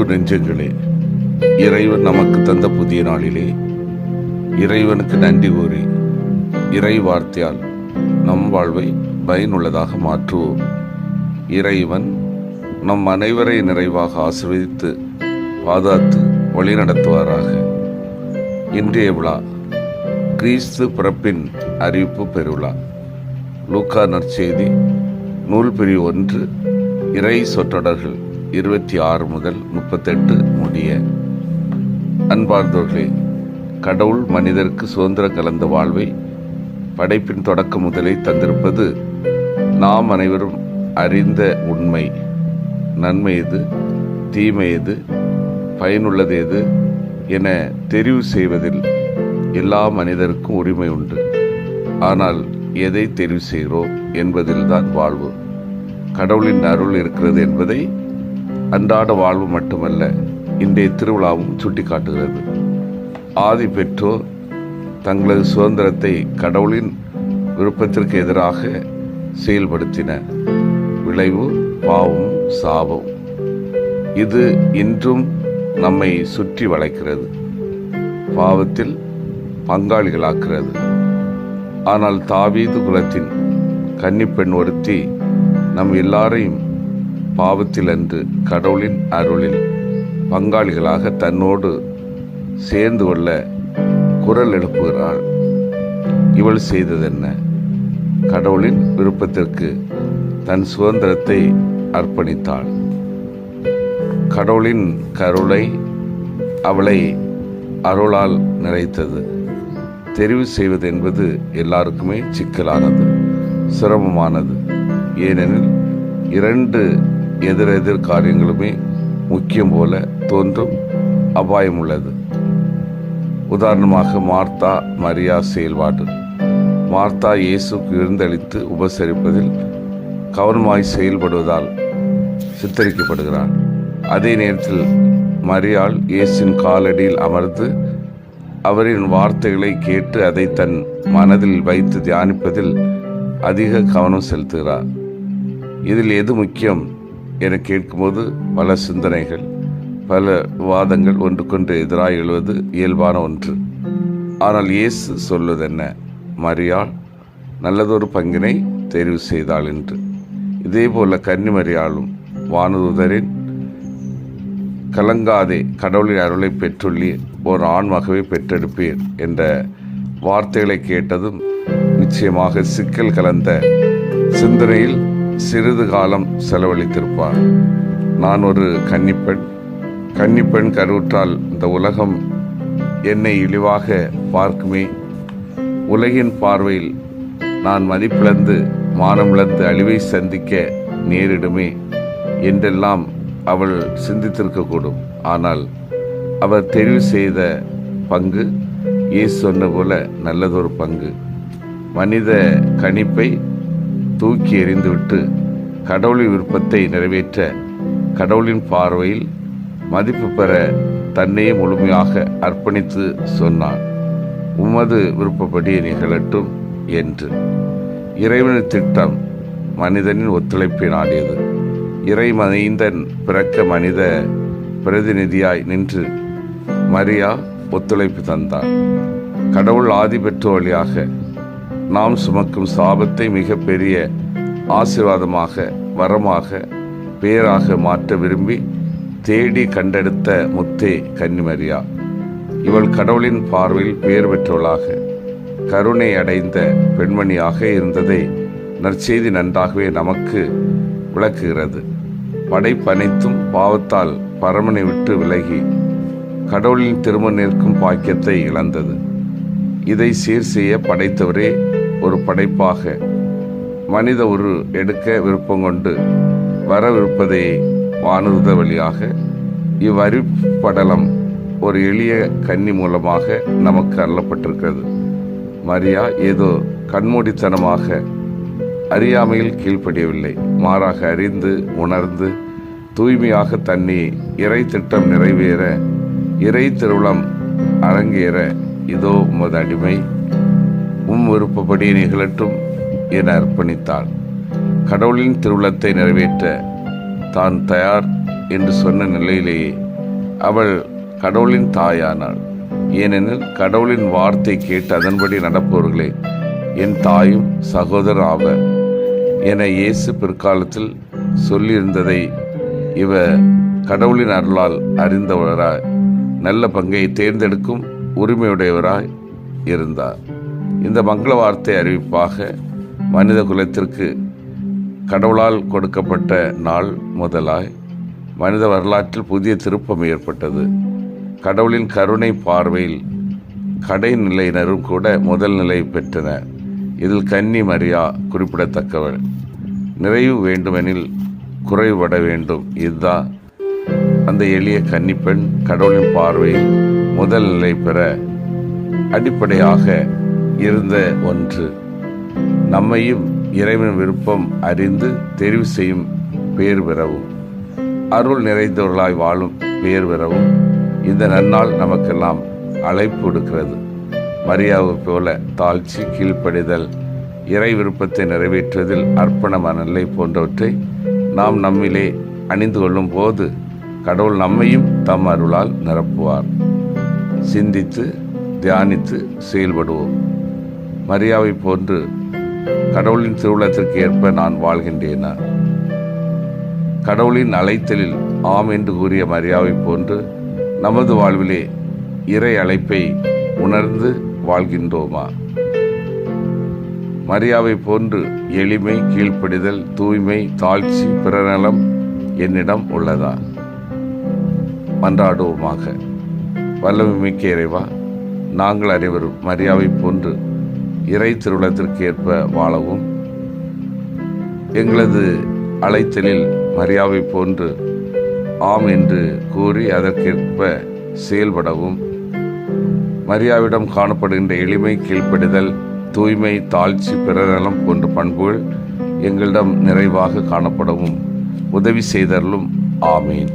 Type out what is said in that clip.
அன்பு நெஞ்சங்களே, இறைவன் நமக்கு தந்த புதிய நாளிலே இறைவனுக்கு நன்றி கூறி இறை வார்த்தையால் நம் வாழ்வை பயனுள்ளதாக மாற்றுவோம். இறைவன் நம் அனைவரை நிறைவாக ஆசீர்வதித்து பாதுகாத்து வழிநடத்துவாராக. இன்றைய விழா கிறிஸ்து பிறப்பின் அறிவிப்பு பெருவிழா. லூக்கா நற்செய்தி நூல் பிரிவு 1 இறை சொற்றொடர்கள் 26 முதல் 38 முடிய. அன்பார்ந்தவர்களே, கடவுள் மனிதருக்கு சுதந்திரம் கலந்த வாழ்வை படைப்பின் தொடக்கம் முதலே தந்திருப்பது நாம் அனைவரும் அறிந்த உண்மை. நன்மை எது, தீமை எது, பயனுள்ளது எது என தெரிவு செய்வதில் எல்லா மனிதருக்கும் உரிமை உண்டு. ஆனால் எதை தெரிவு செய்கிறோம் என்பதில்தான் வாழ்வு. கடவுளின் அருள் இருக்கிறது என்பதை அன்றாட வாழ்வு மட்டுமல்ல, இன்றைய திருவிழாவும் சுட்டிக்காட்டுகிறது. ஆதி பெற்றோர் தங்களது சுதந்திரத்தை கடவுளின் விருப்பத்திற்கு எதிராக செயல்படுத்தினர். விளைவு பாவம், சாபம். இது இன்றும் நம்மை சுற்றி வளைக்கிறது, பாவத்தில் பங்காளிகளாக்கிறது. ஆனால் தாவீது குலத்தின் கன்னிப்பெண் ஒருத்தி நம் எல்லாரையும் பாவத்தில் அன்று கடவுளின் அருளில் பங்காளிகளாக தன்னோடு சேர்ந்து கொள்ள குரல் எழுப்புகிறாள். இவள் செய்ததென்ன? கடவுளின் விருப்பத்திற்கு தன் சுதந்திரத்தை அர்ப்பணித்தாள். கடவுளின் கருணை அவளை அருளால் நிறைத்தது. தெரிவு செய்வது என்பது எல்லாருக்குமே சிக்கலானது, சிரமமானது. ஏனெனில் 2 எதிரெதிர் காரியங்களுமே முக்கியம் போல தோன்றும் அபாயம் உள்ளது. உதாரணமாக மார்த்தா மரியா செயல்பாடு. மார்த்தா இயேசுக்கு விருந்தளித்து உபசரிப்பதில் கவனமாய் செயல்படுவதால் சித்தரிக்கப்படுகிறார். அதே நேரத்தில் மரியாள் இயேசுவின் காலடியில் அமர்ந்து அவரின் வார்த்தைகளை கேட்டு அதை தன் மனதில் வைத்து தியானிப்பதில் அதிக கவனம் செலுத்துகிறார். இதில் எது முக்கியம் என கேட்கும்போது பல சிந்தனைகள், பல விவாதங்கள் ஒன்றுக்கொன்று எதிராக எழுவது இயல்பான ஒன்று. ஆனால் இயேசு சொல்வதென்ன? மரியாள் நல்லதொரு பங்கினை தெரிவு செய்தாள் என்று. இதே போல கன்னிமரியாளும் வானதூதரின் கலங்காதே, கடவுளின் அருளை பெற்றுள்ளீர், ஒரு ஆண்மகவை பெற்றெடுப்பீர் என்ற வார்த்தைகளை கேட்டதும் நிச்சயமாக சிக்கல் கலந்த சிந்தனையில் சிறிது காலம் செலவழித்திருப்பார். நான் ஒரு கன்னிப்பெண் கருவுற்றால் இந்த உலகம் என்னை இழிவாக பார்க்குமே, உலகின் பார்வையில் நான் மதிப்பிழந்து மானமிழந்து அழிவை சந்திக்க நேரிடுமே என்றெல்லாம் அவள் சிந்தித்திருக்கக்கூடும். ஆனால் அவர் தெரிவு செய்த பங்கு இயேசு சொன்ன போல நல்லதொரு பங்கு. மனித கணிப்பை தூக்கி எறிந்துவிட்டு கடவுளின் விருப்பத்தை நிறைவேற்ற, கடவுளின் பார்வையில் மதிப்பு பெற தன்னையே முழுமையாக அர்ப்பணித்து சொன்னார், உமது விருப்பப்படி நிகழட்டும் என்று. இறைவனின் திட்டம் மனிதனின் ஒத்துழைப்பை நாடியது. இறை மனிதன் பிறக்க மனித பிரதிநிதியாய் நின்று மரியா ஒத்துழைப்பு தந்தார். கடவுள் ஆதி பெற்றோர் வழியாக நாம் சுமக்கும் சாபத்தை மிக பெரிய ஆசீர்வாதமாக, வரமாக, பேராக மாற்ற விரும்பி தேடி கண்டெடுத்த முத்தே கன்னிமரியா. இவள் கடவுளின் பார்வையில் பெயர் பெற்றவளாக, கருணை அடைந்த பெண்மணியாக இருந்ததை நற்செய்தி நன்றாகவே நமக்கு விளக்குகிறது. படைப்பனைத்தும் பாவத்தால் பரமனை விட்டு விலகி கடவுளின் திரும்ப நிற்கும் பாக்கியத்தை இழந்தது. இதை சீர் செய்ய படைத்தவரே ஒரு படைப்பாக மனித உரு எடுக்க விருப்பம் கொண்டு வரவிருப்பதை வானூர்த வழியாக இவ்வறிப்படலம் ஒரு எளிய கன்னி மூலமாக நமக்கு அருளப்பட்டிருக்கிறது. மரியா ஏதோ கண்மூடித்தனமாக அறியாமையில் கீழ்ப்படியவில்லை, மாறாக அறிந்து உணர்ந்து தூய்மையாக தன்னை இறை திட்டம் நிறைவேற, இறை திருவுளம் அரங்கேற, இதோ உமது அடிமை, விருப்பப்படி நிகழட்டும் என அர்ப்பணித்தாள். கடவுளின் திருவுளத்தை நிறைவேற்ற தான் தயார் என்று சொன்ன நிலையிலேயே அவள் கடவுளின் தாயானாள். ஏனெனில் கடவுளின் வார்த்தை கேட்டு அதன்படி நடப்பவர்களே என் தாயும் சகோதரர் ஆவர் என இயேசு பிற்காலத்தில் சொல்லியிருந்ததை இவ கடவுளின் அருளால் அறிந்தவராய் நல்ல பங்கை தேர்ந்தெடுக்கும் உரிமையுடையவராய் இருந்தார். இந்த மங்கள வார்த்தை அறிவிப்பாக மனித குலத்திற்கு கடவுளால் கொடுக்கப்பட்ட நாள் முதலாய் மனித வரலாற்றில் புதிய திருப்பம் ஏற்பட்டது. கடவுளின் கருணை பார்வையில் கடைநிலையினரும் கூட முதல் நிலை பெற்றனர். இதில் கன்னி மரியா குறிப்பிடத்தக்கவள். நிறைவு வேண்டுமெனில் குறைபட வேண்டும். இதுதான் அந்த எளிய கன்னிப்பெண் கடவுளின் பார்வையில் முதல் நிலை பெற அடிப்படையாக இருந்த ஒன்று. நம்மையும் இறைவன் விருப்பம் அறிந்து தெரிவு செய்யும் பேர் பெறவும் அருள் நிறைந்தவர்களாய் வாழும் பேர் பெறவும் இந்த நன்னாள் நமக்கெல்லாம் அழைப்பு விடுக்கிறது. மரியாவை போல தாழ்ச்சி, கீழ்ப்படிதல், இறை விருப்பத்தை நிறைவேற்றுவதில் அர்ப்பண மனநிலை போன்றவற்றை நாம் நம்மிலே அணிந்து கொள்ளும் போது கடவுள் நம்மையும் தம் அருளால் நிரப்புவார். சிந்தித்து தியானித்து செயல்படுவோம். மரியாவை போன்று கடவுளின் திருவுளத்திற்கு ஏற்ப நான் வாழ்கின்றேனா? கடவுளின் அழைத்தலில் ஆம் என்று கூறிய மரியாவை போன்று நமது வாழ்விலே இறை அழைப்பை உணர்ந்து வாழ்கின்றோமா? மரியாவை போன்று எளிமை, கீழ்ப்படிதல், தூய்மை, தாழ்ச்சி, பிறநலம் என்னிடம் உள்ளதா? மன்றாடுவோமாக. வல்லமை மிக்க இறைவா, நாங்கள் அனைவரும் மரியாவை போன்று இறை திருவுளத்திற்கு ஏற்ப வாழவும், எங்களது அழைத்தலில் மரியாவை போன்று ஆம் என்று கூறி அதற்கேற்ப செயல்படவும், மரியாவிடம் காணப்படுகின்ற எளிமை, கீழ்ப்படிதல், தூய்மை, தாழ்ச்சி, பிறநலம் போன்ற பண்புகள் எங்களிடம் நிறைவாக காணப்படவும் உதவி செய்தருளும். ஆமீன்.